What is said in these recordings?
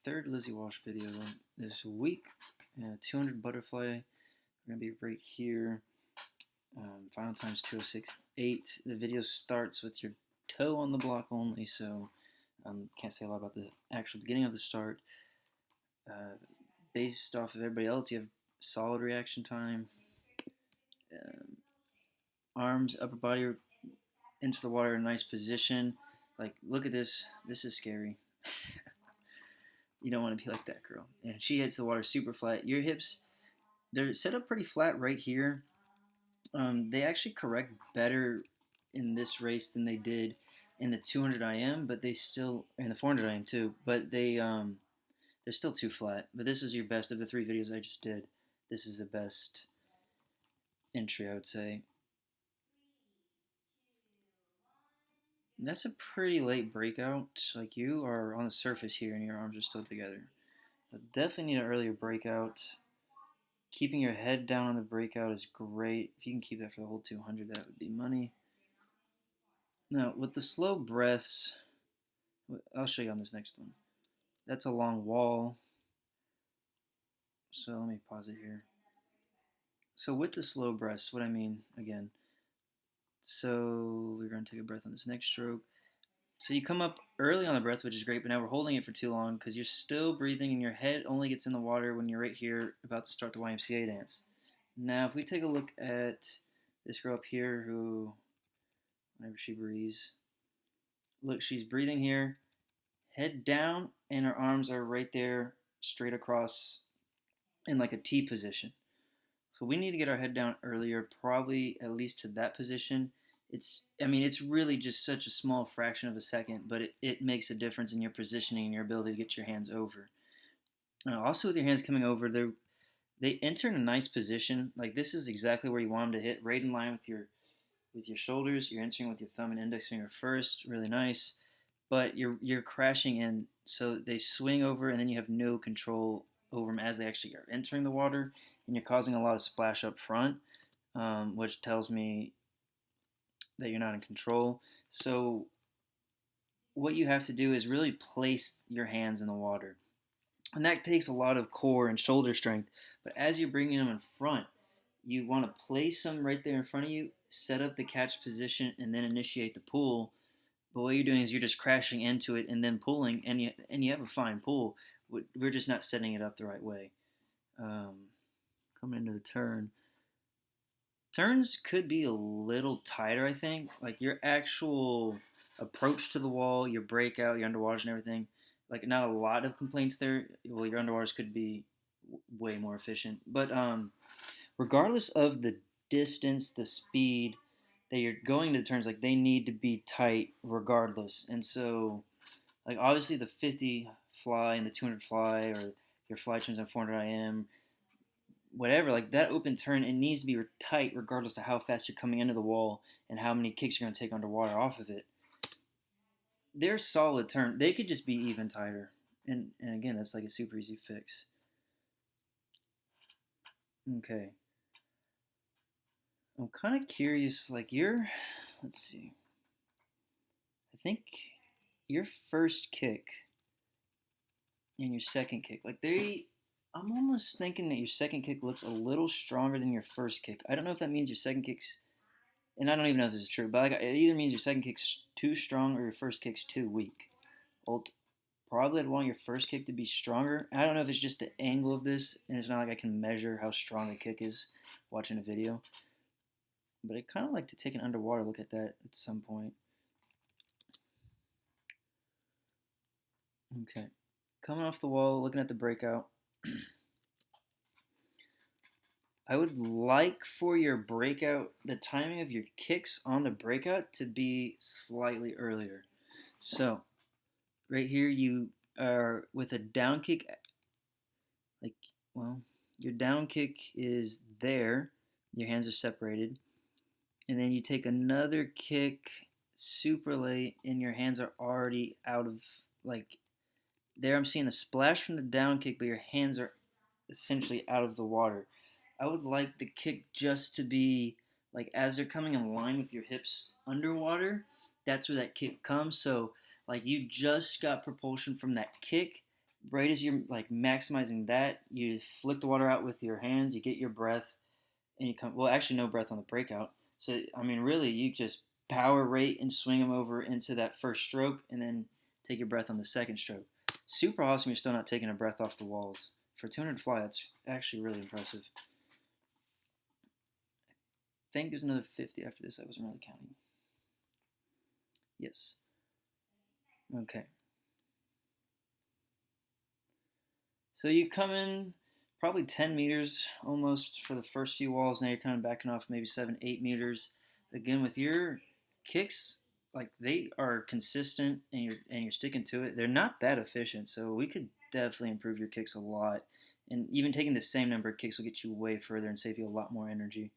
third Lizzie Walsh video this week. 200 butterfly. We're going to be right here. Final time's 206.8. The video starts with your toe on the block only, so can't say a lot about the actual beginning of the start. Based off of everybody else, you have solid reaction time. Arms, upper body into the water in a nice position. Like, look at this. This is scary. You don't want to be like that girl. And she hits the water super flat. Your hips, they're set up pretty flat right here. They actually correct better in this race than they did in the 200 IM, but they still, and the 400 IM too, but they're still too flat. But this is your best of the three videos I just did. This is the best entry, I would say. And that's a pretty late breakout. Like, you are on the surface here and your arms are still together. But definitely need an earlier breakout. Keeping your head down on the breakout is great. If you can keep that for the whole 200, that would be money. Now, with the slow breaths, I'll show you on this next one. That's a long wall. So let me pause it here. So with the slow breaths, what I mean, again, so we're going to take a breath on this next stroke. So you come up early on the breath, which is great, but now we're holding it for too long because you're still breathing and your head only gets in the water when you're right here about to start the YMCA dance. Now, if we take a look at this girl up here who, whenever she breathes, look, she's breathing here, head down, and her arms are right there, straight across in like a T position. So we need to get our head down earlier, probably at least to that position. It's really just such a small fraction of a second, but it makes a difference in your positioning and your ability to get your hands over. Also, with your hands coming over, they enter in a nice position. Like, this is exactly where you want them to hit, right in line with your shoulders. You're entering with your thumb and index finger first, really nice. But you're crashing in, so they swing over, and then you have no control over them as they actually are entering the water, and you're causing a lot of splash up front, which tells me that you're not in control. So what you have to do is really place your hands in the water. And that takes a lot of core and shoulder strength. But as you're bringing them in front, you want to place them right there in front of you, set up the catch position, and then initiate the pull. But what you're doing is you're just crashing into it and then pulling, and you have a fine pull. We're just not setting it up the right way. Coming into the turn. Turns could be a little tighter, I think. Like, your actual approach to the wall, your breakout, your underwaters and everything. Like, not a lot of complaints there. Well, your underwaters could be way more efficient. But regardless of the distance, the speed that you're going to the turns, like, they need to be tight regardless. And so, like, obviously the 50 fly and the 200 fly, or your fly turns on 400 IM, whatever, like, that open turn, it needs to be tight regardless of how fast you're coming into the wall and how many kicks you're going to take underwater off of it. They're solid turn. They could just be even tighter. And again, that's like a super easy fix. Okay. I'm kind of curious, like, let's see. I think your first kick and your second kick, like, I'm almost thinking that your second kick looks a little stronger than your first kick. I don't know if that means your second kick's, and I don't even know if this is true, but like, it either means your second kick's too strong or your first kick's too weak. Probably I'd want your first kick to be stronger. I don't know if it's just the angle of this, and it's not like I can measure how strong a kick is watching a video. But I'd kind of like to take an underwater look at that at some point. Okay. Coming off the wall, looking at the breakout. I would like for your breakout, the timing of your kicks on the breakout to be slightly earlier. So, right here you are with a down kick, your down kick is there, your hands are separated, and then you take another kick super late and your hands are already out of, like, there I'm seeing a splash from the down kick, but your hands are essentially out of the water. I would like the kick just to be, like, as they're coming in line with your hips underwater, that's where that kick comes. So, like, you just got propulsion from that kick, right as you're like maximizing that, you flick the water out with your hands, you get your breath, and you come. Well, actually, no breath on the breakout. So I mean, really, you just power rate and swing them over into that first stroke, and then take your breath on the second stroke. Super awesome. You're still not taking a breath off the walls for 200 fly. That's actually really impressive. I think there's another 50 after this. I wasn't really counting. Yes. Okay. So you come in probably 10 meters almost for the first few walls. Now you're kind of backing off maybe 7, 8 meters. Again, with your kicks, like they are consistent and you're sticking to it. They're not that efficient, so we could definitely improve your kicks a lot. And even taking the same number of kicks will get you way further and save you a lot more energy.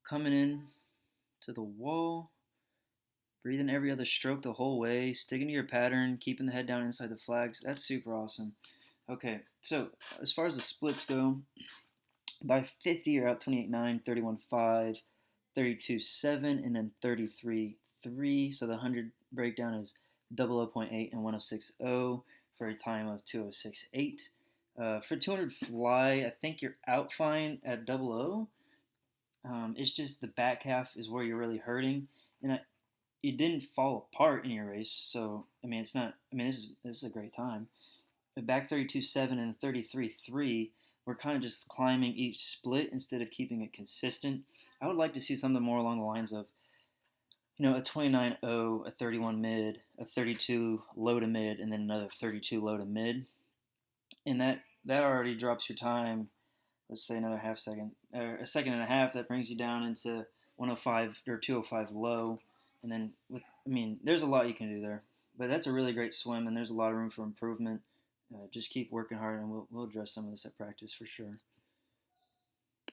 Coming in to the wall, breathing every other stroke the whole way, sticking to your pattern, keeping the head down inside the flags. That's super awesome. Okay, so as far as the splits go, by 50 you're out 28.9, 31.5, 32.7, and then 33.3. So the 100 breakdown is 00.8 and 106.0 for a time of 206.8. For 200 fly, I think you're out fine at 00. It's just the back half is where you're really hurting, and you didn't fall apart in your race. So I mean, it's not. I mean, this is a great time. But back 32.7 and 33.3, we're kind of just climbing each split instead of keeping it consistent. I would like to see something more along the lines of, a 29.0, a 31 mid, a 32 low to mid, and then another 32 low to mid, and that already drops your time. Let's say another half second, or a second and a half. That brings you down into 105 or 205 low, and then there's a lot you can do there. But that's a really great swim, and there's a lot of room for improvement. Just keep working hard, and we'll address some of this at practice for sure.